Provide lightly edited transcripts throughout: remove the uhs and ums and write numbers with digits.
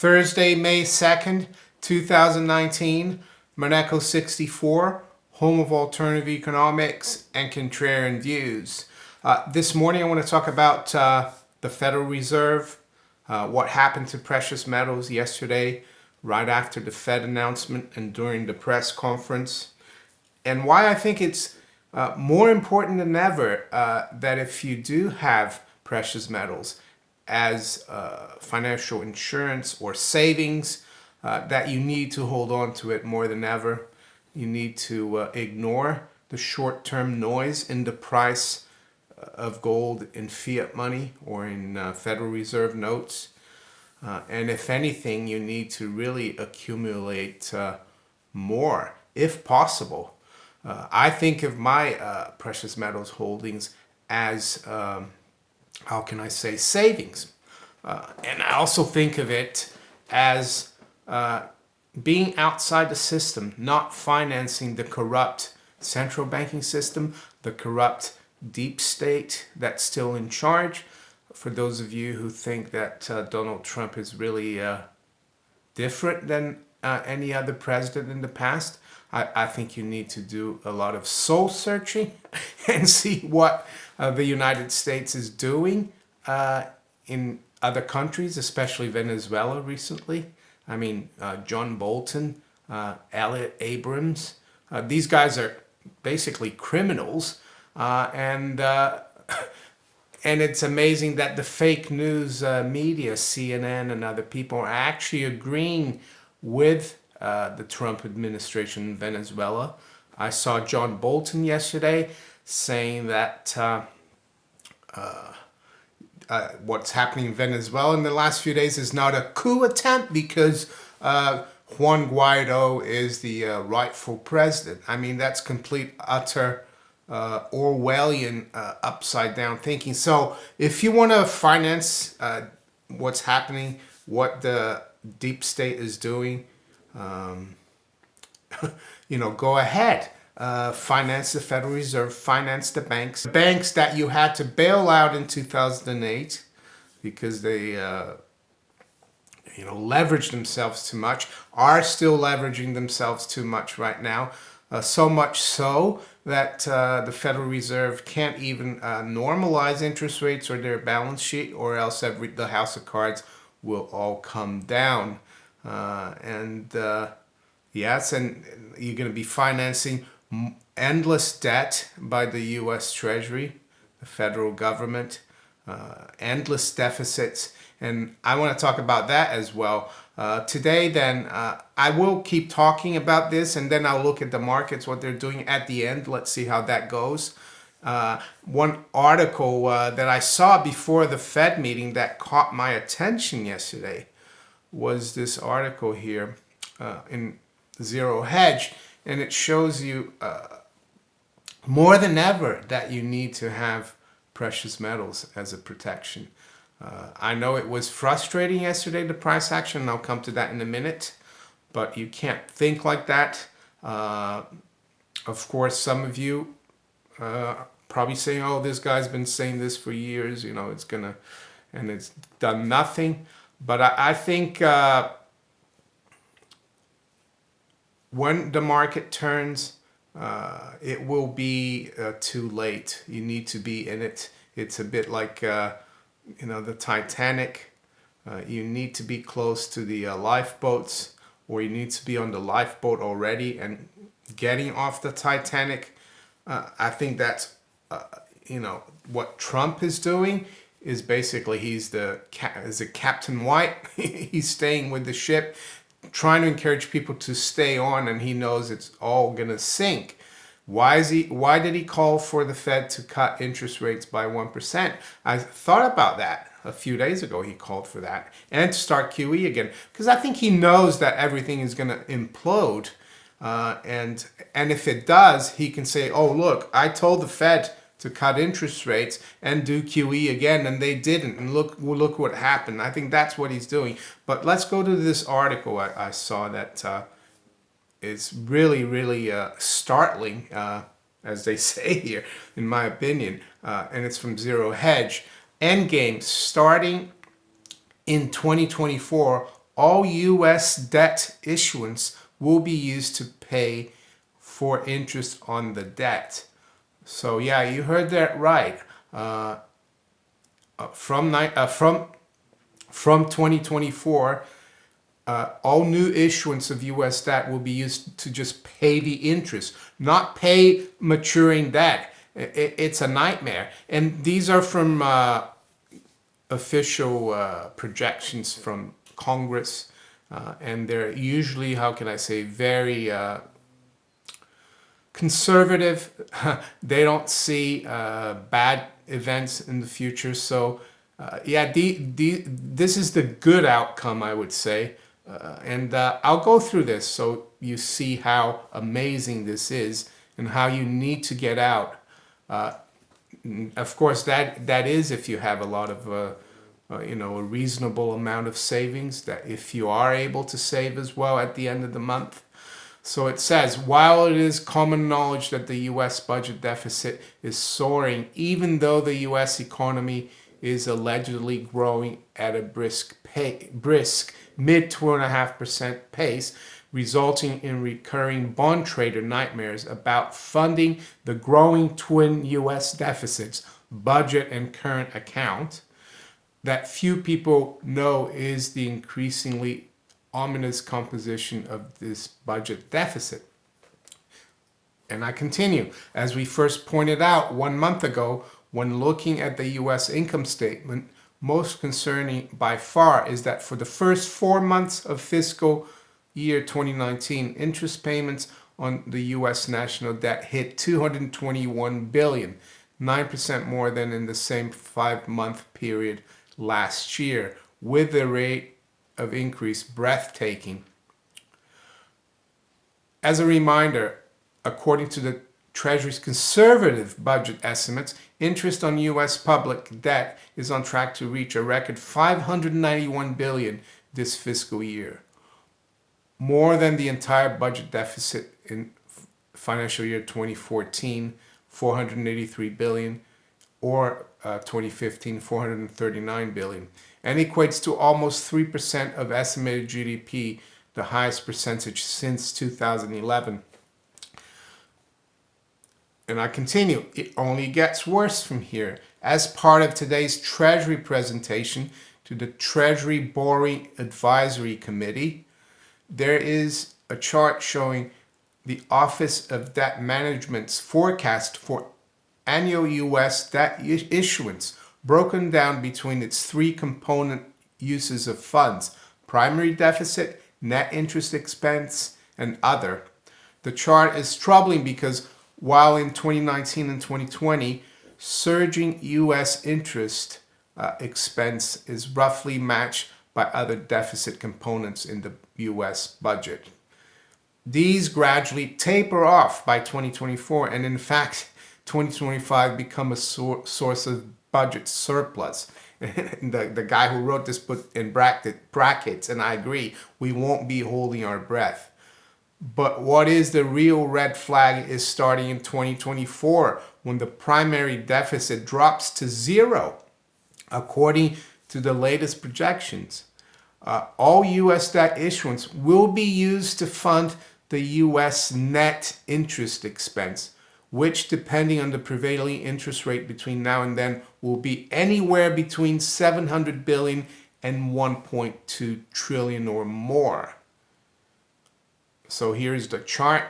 Thursday, May 2nd, 2019, Maneco 64, home of alternative economics and contrarian views. This morning I want to talk about the Federal Reserve, what happened to precious metals yesterday, right after the Fed announcement and during the press conference, and why I think it's more important than ever that if you do have precious metals as financial insurance or savings, that you need to hold on to it more than ever. You need to ignore the short-term noise in the price of gold in fiat money or in Federal Reserve notes. And if anything, you need to really accumulate more, if possible. I think of my precious metals holdings as how can I say, savings. And I also think of it as being outside the system, not financing the corrupt central banking system, the corrupt deep state that's still in charge. For those of you who think that Donald Trump is really different than any other president in the past, I think you need to do a lot of soul searching and see what the United States is doing in other countries, especially Venezuela recently. I mean, John Bolton, Elliot Abrams, these guys are basically criminals. And it's amazing that the fake news media, CNN and other people, are actually agreeing with the Trump administration in Venezuela. I saw John Bolton yesterday saying that what's happening in Venezuela in the last few days is not a coup attempt because Juan Guaido is the rightful president. I mean, that's complete, utter Orwellian upside down thinking. So if you want to finance what's happening, what the deep state is doing, go ahead. Finance the Federal Reserve, finance the banks. The banks that you had to bail out in 2008 because they, leveraged themselves too much, are still leveraging themselves too much right now. So much so that the Federal Reserve can't even normalize interest rates or their balance sheet, or else the house of cards will all come down. Yes, and you're going to be financing endless debt by the U.S. Treasury, the federal government, endless deficits, and I want to talk about that as well. Today, then, I will keep talking about this, and then I'll look at the markets, what they're doing at the end. Let's see how that goes. One article that I saw before the Fed meeting that caught my attention yesterday was this article here in Zero Hedge, and it shows you more than ever that you need to have precious metals as a protection. I know it was frustrating yesterday, the price action, and I'll come to that in a minute, but you can't think like that. Of course, some of you probably saying, oh, this guy's been saying this for years, and it's done nothing. But I think when the market turns, it will be too late. You need to be in it. It's a bit like, the Titanic. You need to be close to the lifeboats, or you need to be on the lifeboat already and getting off the Titanic. I think that's, what Trump is doing is basically he's a Captain White. He's staying with the ship, trying to encourage people to stay on, and he knows it's all gonna sink. Why did he call for the Fed to cut interest rates by 1%? I thought about that a few days ago. He called for that, and to start QE again, because I think he knows that everything is gonna implode, and if it does, he can say, oh look, I told the Fed to cut interest rates and do QE again, and they didn't, and look what happened. I think that's what he's doing. But let's go to this article I saw that is really, really startling, as they say here, in my opinion, and it's from Zero Hedge. Endgame, starting in 2024, all U.S. debt issuance will be used to pay for interest on the debt. So yeah, you heard that right. From 2024, all new issuance of U.S. debt will be used to just pay the interest, not pay maturing debt. It's a nightmare. And these are from official projections from Congress, and they're usually, how can I say, very conservative. They don't see bad events in the future. So yeah, this is the good outcome, I would say. And I'll go through this so you see how amazing this is and how you need to get out. Of course, that is if you have a lot of a reasonable amount of savings, that if you are able to save as well at the end of the month. So it says, while it is common knowledge that the U.S. budget deficit is soaring, even though the U.S. economy is allegedly growing at a brisk mid 2.5% pace, resulting in recurring bond trader nightmares about funding the growing twin U.S. deficits, budget and current account, that few people know is the increasingly ominous composition of this budget deficit. And I continue. As we first pointed out 1 month ago, when looking at the U.S. income statement, most concerning by far is that for the first 4 months of fiscal year 2019, interest payments on the U.S. national debt hit $221 billion, 9% more than in the same 5-month period last year, with the rate of increase breathtaking. As a reminder, according to the Treasury's conservative budget estimates, interest on U.S. public debt is on track to reach a record $591 billion this fiscal year, more than the entire budget deficit in financial year 2014, $483 billion, or 2015, $439 billion, and equates to almost 3% of estimated GDP, the highest percentage since 2011. And I continue, it only gets worse from here. As part of today's Treasury presentation to the Treasury Borrowing Advisory Committee, there is a chart showing the Office of Debt Management's forecast for annual U.S. debt issuance, broken down between its 3 component uses of funds: primary deficit, net interest expense, and other. The chart is troubling because while in 2019 and 2020, surging U.S. interest expense is roughly matched by other deficit components in the U.S. budget. These gradually taper off by 2024, and in fact, 2025 become a source of budget surplus. The guy who wrote this put in brackets, and I agree, we won't be holding our breath. But what is the real red flag is starting in 2024, when the primary deficit drops to 0, according to the latest projections. All U.S. debt issuance will be used to fund the U.S. net interest expense, which, depending on the prevailing interest rate between now and then, will be anywhere between $700 billion and $1.2 trillion or more. So here's the chart.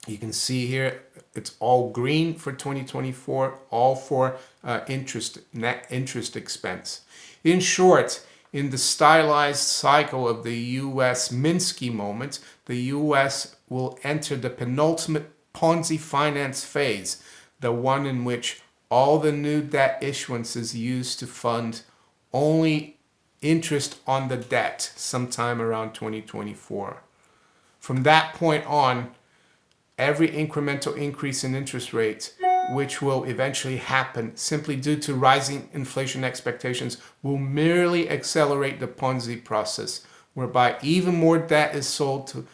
You can see here it's all green for 2024, all for net interest expense. In short, in the stylized cycle of the U.S. Minsky moment, the U.S. will enter the penultimate Ponzi finance phase, the one in which all the new debt issuance is used to fund only interest on the debt sometime around 2024. From that point on, every incremental increase in interest rates, which will eventually happen simply due to rising inflation expectations, will merely accelerate the Ponzi process, whereby even more debt is sold to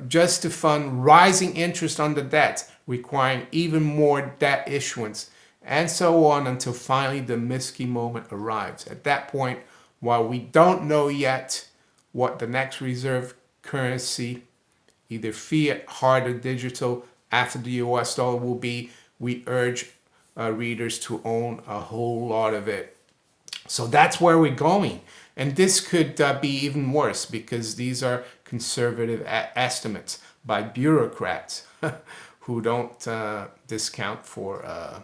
just to fund rising interest on the debt, requiring even more debt issuance, and so on until finally the Minsky moment arrives. At that point, while we don't know yet what the next reserve currency, either fiat, hard, or digital, after the US dollar will be. We urge readers to own a whole lot of it. So that's where we're going. And this could be even worse because these are conservative estimates by bureaucrats who don't discount for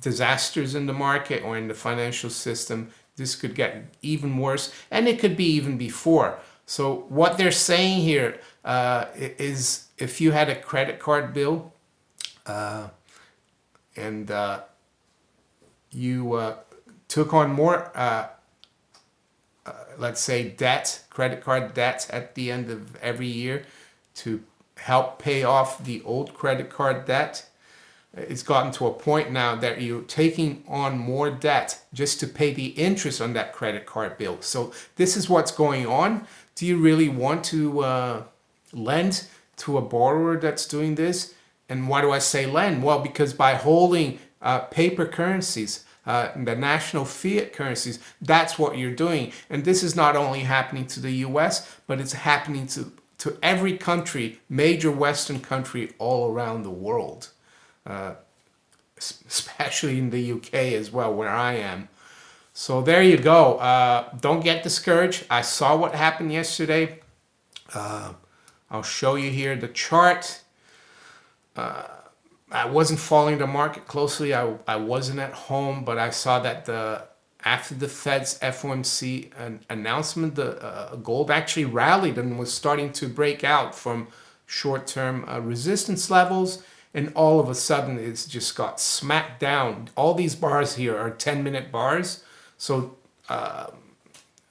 disasters in the market or in the financial system. This could get even worse, and it could be even before. So what they're saying here is if you had a credit card bill and you took on more, let's say, debt, credit card debt at the end of every year to help pay off the old credit card debt, it's gotten to a point now that you're taking on more debt just to pay the interest on that credit card bill. So this is what's going on. Do you really want to lend to a borrower that's doing this? And why do I say lend? Well, because by holding paper currencies, the national fiat currencies, that's what you're doing. And this is not only happening to the US, but it's happening to every country, major Western country all around the world. Especially in the UK as well, where I am. So there you go. Don't get discouraged. I saw what happened yesterday. I'll show you here the chart. I wasn't following the market closely. I wasn't at home, but I saw that after the Fed's FOMC announcement, the gold actually rallied and was starting to break out from short-term resistance levels. And all of a sudden, it's just got smacked down. All these bars here are 10-minute bars. So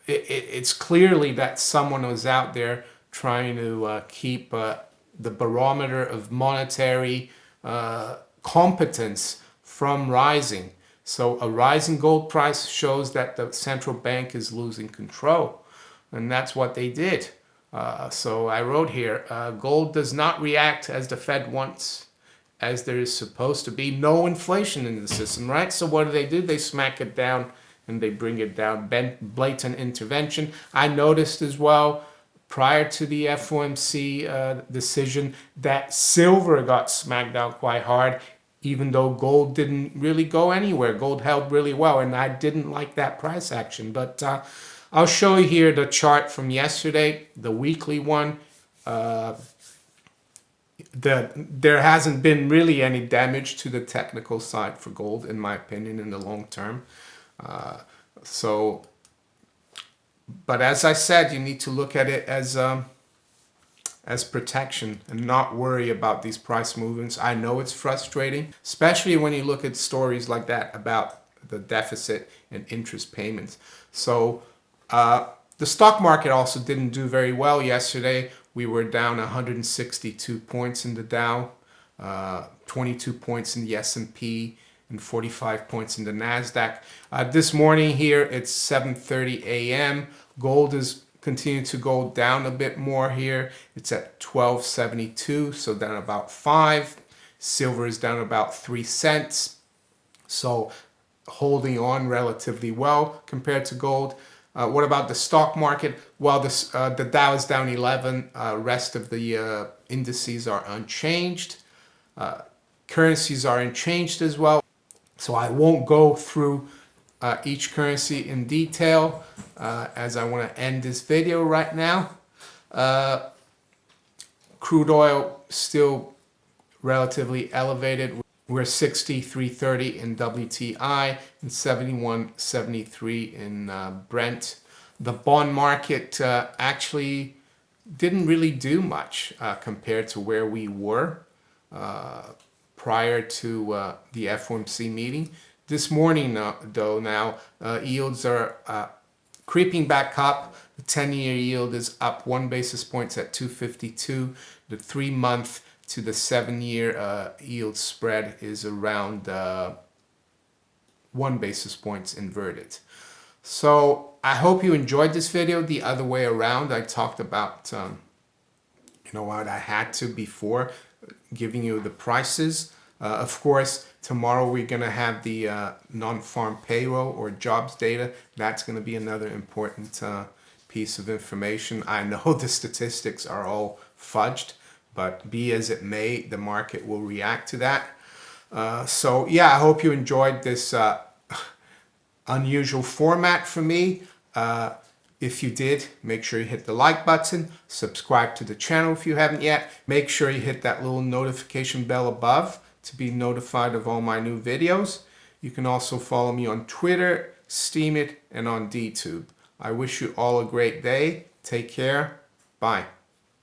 it's clearly that someone was out there trying to keep the barometer of monetary competence from rising. So a rising gold price shows that the central bank is losing control. And that's what they did. So I wrote here, gold does not react as the Fed wants, as there is supposed to be no inflation in the system, right? So what do? They smack it down and they bring it down. Blatant intervention. I noticed as well, prior to the FOMC decision, that silver got smacked down quite hard, even though gold didn't really go anywhere. Gold held really well, and I didn't like that price action. But I'll show you here the chart from yesterday, the weekly one. There hasn't been really any damage to the technical side for gold, in my opinion, in the long term. But as I said, you need to look at it as protection and not worry about these price movements. I know it's frustrating, especially when you look at stories like that about the deficit and interest payments. So the stock market also didn't do very well yesterday. We were down 162 points in the Dow, 22 points in the S&P, and 45 points in the NASDAQ. This morning here, it's 7:30 a.m. Gold is continuing to go down a bit more here. It's at 12.72, so down about 5. Silver is down about 3 cents. So holding on relatively well compared to gold. What about the stock market? Well, the Dow is down 11. Rest of the indices are unchanged. Currencies are unchanged as well. So I won't go through each currency in detail as I want to end this video right now. Crude oil still relatively elevated. We're 63.30 in WTI and 71.73 in Brent. The bond market actually didn't really do much compared to where we were prior to the FOMC meeting. This morning, though, yields are creeping back up. The 10-year yield is up 1 basis point at 252. The 3-month to the 7-year yield spread is around 1 basis points inverted. So I hope you enjoyed this video. The other way around, I talked about, what I had to before, giving you the prices. Of course, tomorrow we're going to have the non-farm payroll or jobs data. That's going to be another important piece of information. I know the statistics are all fudged, but be as it may, the market will react to that. So yeah, I hope you enjoyed this unusual format for me. If you did, make sure you hit the like button, subscribe to the channel if you haven't yet. Make sure you hit that little notification bell above to be notified of all my new videos. You can also follow me on Twitter, Steemit, and on DTube. I wish you all a great day. Take care. Bye.